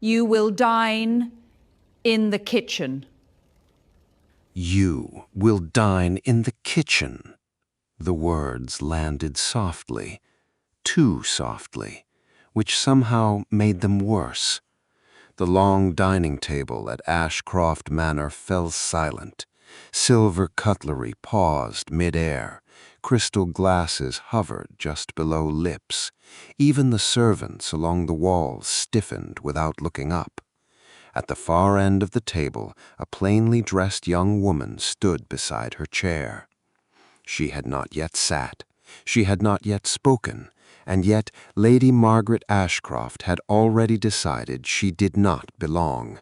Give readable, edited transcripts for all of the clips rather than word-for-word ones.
You will dine in the kitchen. You will dine in the kitchen. The words landed softly, too softly, which somehow made them worse. The long dining table at Ashcroft Manor fell silent. Silver cutlery paused mid-air. Crystal glasses hovered just below lips. Even the servants along the walls stiffened without looking up. At the far end of the table, a plainly dressed young woman stood beside her chair. She had not yet sat. She had not yet spoken. And yet Lady Margaret Ashcroft had already decided she did not belong.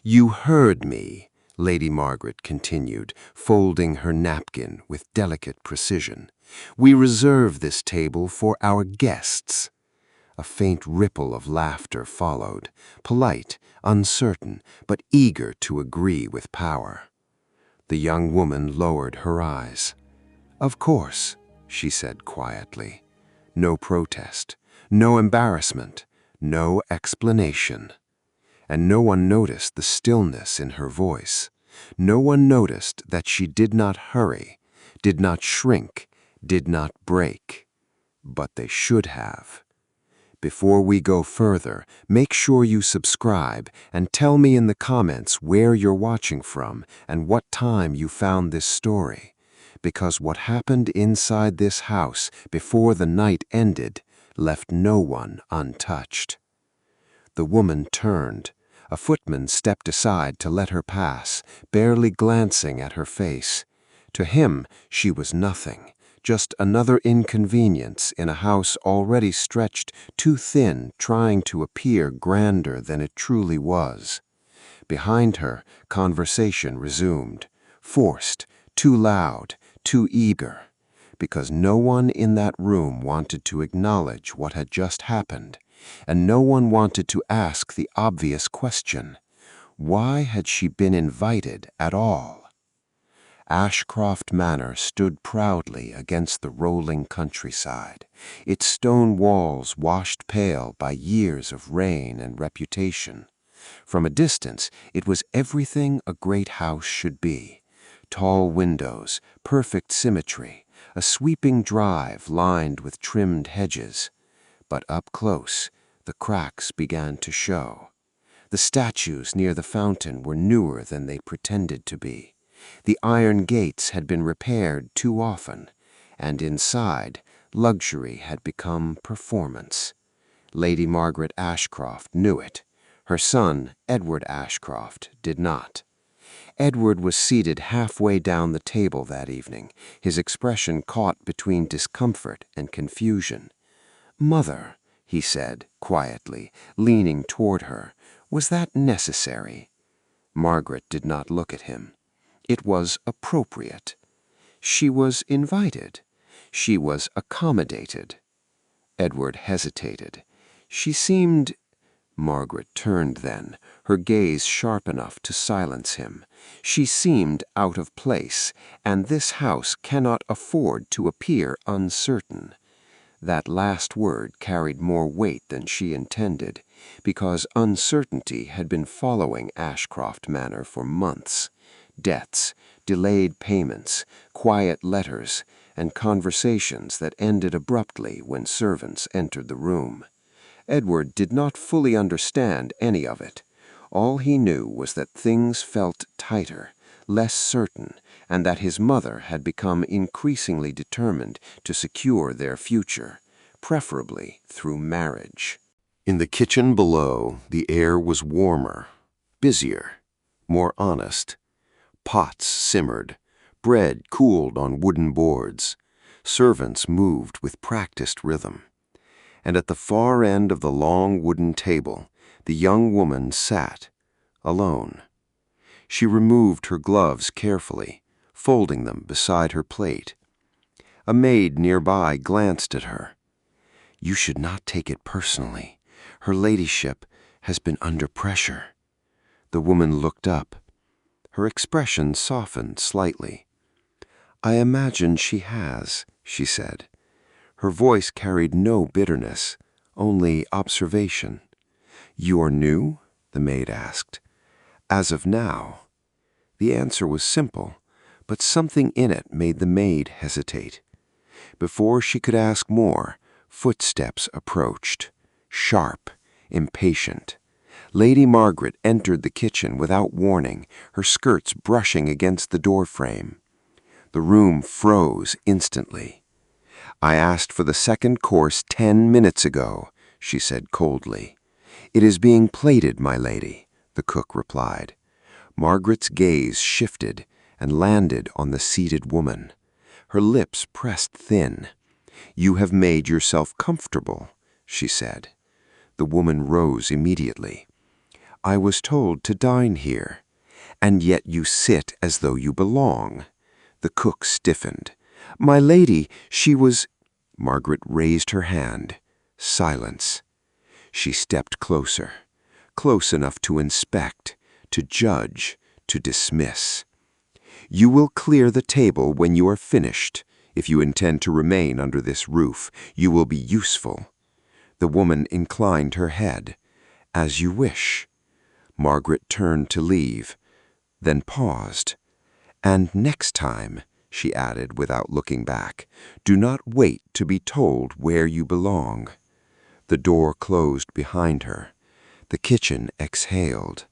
"You heard me," Lady Margaret continued, folding her napkin with delicate precision. "We reserve this table for our guests." A faint ripple of laughter followed, polite, uncertain, but eager to agree with power. The young woman lowered her eyes. "Of course," she said quietly. No protest, no embarrassment, no explanation. And no one noticed the stillness in her voice. No one noticed that she did not hurry, did not shrink, did not break. But they should have. Before we go further, make sure you subscribe and tell me in the comments where you're watching from and what time you found this story. Because what happened inside this house before the night ended left no one untouched. The woman turned. A footman stepped aside to let her pass, barely glancing at her face. To him, she was nothing, just another inconvenience in a house already stretched too thin, trying to appear grander than it truly was. Behind her, conversation resumed, forced, too loud, too eager, because no one in that room wanted to acknowledge what had just happened, and no one wanted to ask the obvious question: why had she been invited at all? Ashcroft Manor stood proudly against the rolling countryside, its stone walls washed pale by years of rain and reputation. From a distance, it was everything a great house should be. Tall windows, perfect symmetry, a sweeping drive lined with trimmed hedges. But up close, the cracks began to show. The statues near the fountain were newer than they pretended to be. The iron gates had been repaired too often, and inside, luxury had become performance. Lady Margaret Ashcroft knew it. Her son, Edward Ashcroft, did not. Edward was seated halfway down the table that evening, his expression caught between discomfort and confusion. "Mother," he said quietly, leaning toward her, "was that necessary?" Margaret did not look at him. It was appropriate. She was invited. She was accommodated. Edward hesitated. She seemed... Margaret turned then, her gaze sharp enough to silence him. She seemed out of place, and this house cannot afford to appear uncertain. That last word carried more weight than she intended, because uncertainty had been following Ashcroft Manor for months. Debts, delayed payments, quiet letters, and conversations that ended abruptly when servants entered the room. Edward did not fully understand any of it. All he knew was that things felt tighter, less certain, and that his mother had become increasingly determined to secure their future, preferably through marriage. In the kitchen below, the air was warmer, busier, more honest. Pots simmered, bread cooled on wooden boards. Servants moved with practiced rhythm. And at the far end of the long wooden table, the young woman sat, alone. She removed her gloves carefully, folding them beside her plate. A maid nearby glanced at her. "You should not take it personally. Her ladyship has been under pressure." The woman looked up. Her expression softened slightly. "I imagine she has," she said. Her voice carried no bitterness, only observation. "You are new?" the maid asked. "As of now." The answer was simple, but something in it made the maid hesitate. Before she could ask more, footsteps approached, sharp, impatient. Lady Margaret entered the kitchen without warning, her skirts brushing against the doorframe. The room froze instantly. "I asked for the second course 10 minutes ago," she said coldly. "It is being plated, my lady," the cook replied. Margaret's gaze shifted and landed on the seated woman. Her lips pressed thin. "You have made yourself comfortable," she said. The woman rose immediately. "I was told to dine here, and yet you sit as though you belong." The cook stiffened. "My lady, she was—" Margaret raised her hand. Silence. She stepped closer, close enough to inspect, to judge, to dismiss. "You will clear the table when you are finished. If you intend to remain under this roof, you will be useful." The woman inclined her head. "As you wish." Margaret turned to leave, then paused. "And next time," she added without looking back, "do not wait to be told where you belong." The door closed behind her. The kitchen exhaled,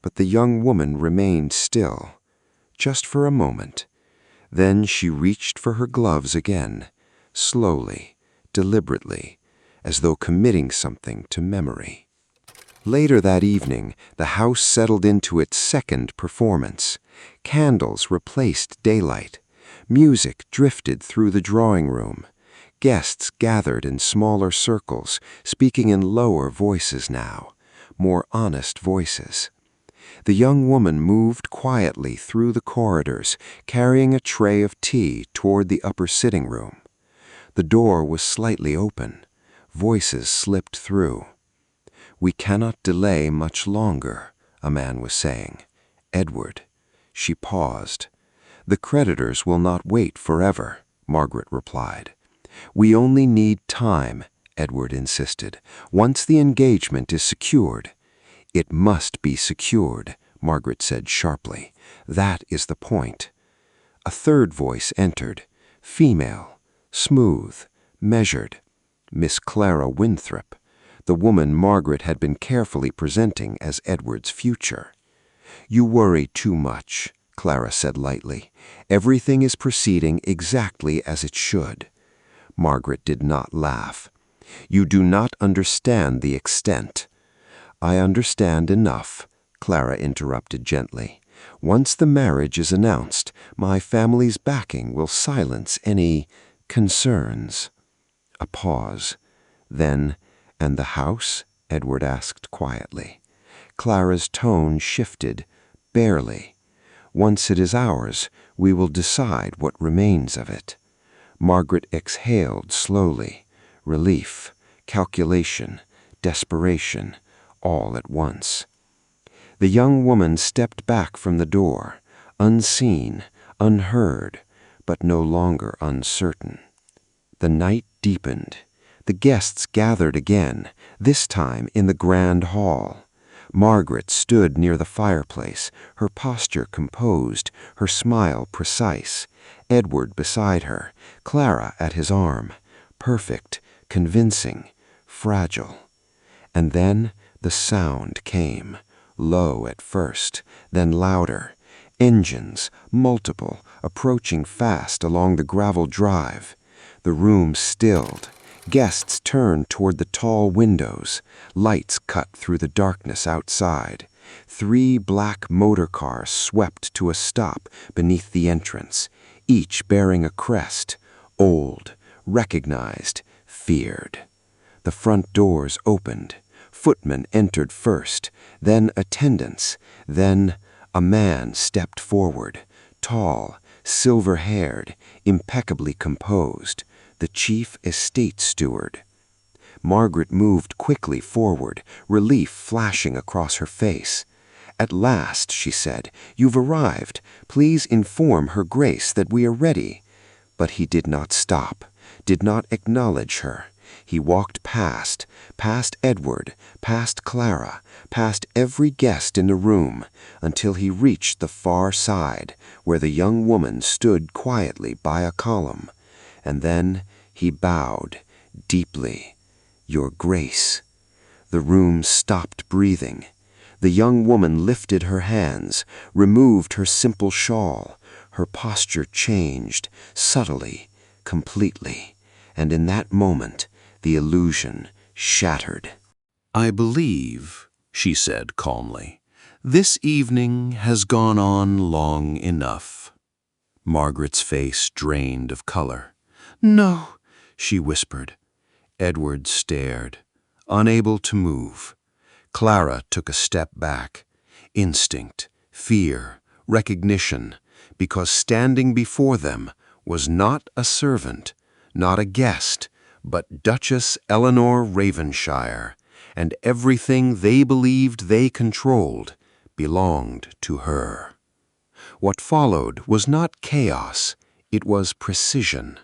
but the young woman remained still, just for a moment. Then she reached for her gloves again, slowly, deliberately, as though committing something to memory. Later that evening, the house settled into its second performance. Candles replaced daylight. Music drifted through the drawing room. Guests gathered in smaller circles, speaking in lower voices now, more honest voices. The young woman moved quietly through the corridors, carrying a tray of tea toward the upper sitting room. The door was slightly open. Voices slipped through. "We cannot delay much longer," a man was saying. "Edward." She paused. "The creditors will not wait forever," Margaret replied. "We only need time," Edward insisted. "Once the engagement is secured." "It must be secured," Margaret said sharply. "That is the point." A third voice entered, female, smooth, measured. Miss Clara Winthrop, the woman Margaret had been carefully presenting as Edward's future. "You worry too much," Clara said lightly. "Everything is proceeding exactly as it should." Margaret did not laugh. "You do not understand the extent." "I understand enough," Clara interrupted gently. "Once the marriage is announced, my family's backing will silence any concerns." A pause. Then, "And the house?" Edward asked quietly. Clara's tone shifted, barely. "Once it is ours, we will decide what remains of it." Margaret exhaled slowly. Relief, calculation, desperation, all at once. The young woman stepped back from the door, unseen, unheard, but no longer uncertain. The night deepened. The guests gathered again, this time in the grand hall. Margaret stood near the fireplace, her posture composed, her smile precise. Edward beside her, Clara at his arm, perfect, convincing, fragile. And then the sound came, low at first, then louder. Engines, multiple, approaching fast along the gravel drive. The room stilled. Guests turned toward the tall windows. Lights cut through the darkness outside. 3 black motor cars swept to a stop beneath the entrance, each bearing a crest, old, recognized, feared. The front doors opened. Footmen entered first, then attendants, then a man stepped forward, tall, silver-haired, impeccably composed, the chief estate steward. Margaret moved quickly forward, relief flashing across her face. "At last," she said, "you've arrived. Please inform Her Grace that we are ready." But he did not stop, did not acknowledge her. He walked past Edward, past Clara, past every guest in the room, until he reached the far side, where the young woman stood quietly by a column. And then he bowed deeply. "Your Grace." The room stopped breathing. The young woman lifted her hands, removed her simple shawl. Her posture changed, subtly, completely, and in that moment the illusion shattered. "I believe," she said calmly, "this evening has gone on long enough." Margaret's face drained of color. "No," she whispered. Edward stared, unable to move. Clara took a step back. Instinct, fear, recognition, because standing before them was not a servant, not a guest, but Duchess Elinor Ravenshire, and everything they believed they controlled belonged to her. What followed was not chaos, it was precision.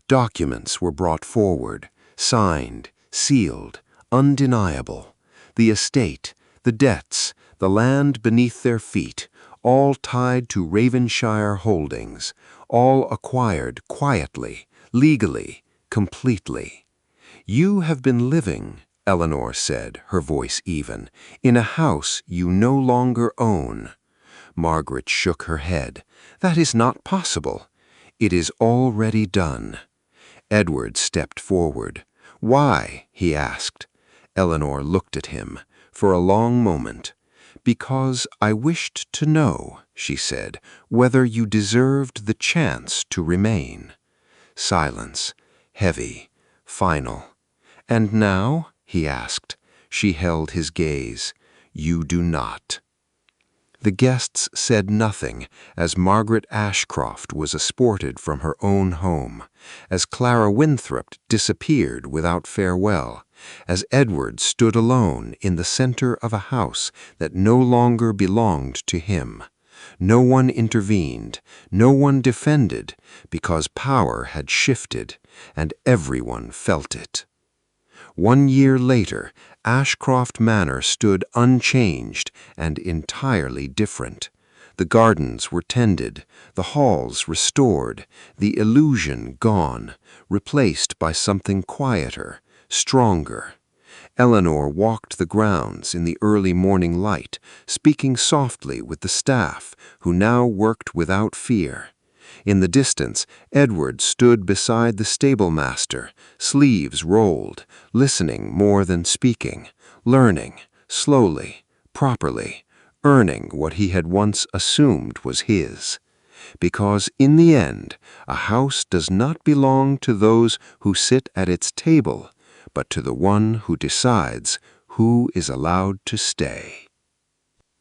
Documents were brought forward, signed, sealed, undeniable. The estate, the debts, the land beneath their feet, all tied to Ravenshire holdings, all acquired quietly, legally, completely. "You have been living," Elinor said, her voice even, "in a house you no longer own." Margaret shook her head. "That is not possible. It is already done." Edward stepped forward. "Why?" he asked. Elinor looked at him for a long moment. "Because I wished to know," she said, "whether you deserved the chance to remain." Silence, heavy, final. "And now?" he asked. She held his gaze. "You do not." The guests said nothing as Margaret Ashcroft was escorted from her own home, as Clara Winthrop disappeared without farewell, as Edward stood alone in the center of a house that no longer belonged to him. No one intervened, no one defended, because power had shifted, and everyone felt it. 1 year later, Ashcroft Manor stood unchanged and entirely different. The gardens were tended, the halls restored, the illusion gone, replaced by something quieter, stronger. Elinor walked the grounds in the early morning light, speaking softly with the staff, who now worked without fear. In the distance, Edward stood beside the stablemaster, sleeves rolled, listening more than speaking, learning, slowly, properly, earning what he had once assumed was his. Because in the end, a house does not belong to those who sit at its table, but to the one who decides who is allowed to stay.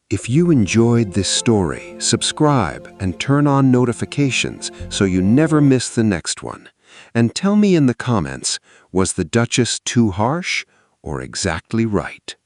If you enjoyed this story, subscribe and turn on notifications so you never miss the next one. And tell me in the comments, was the Duchess too harsh or exactly right?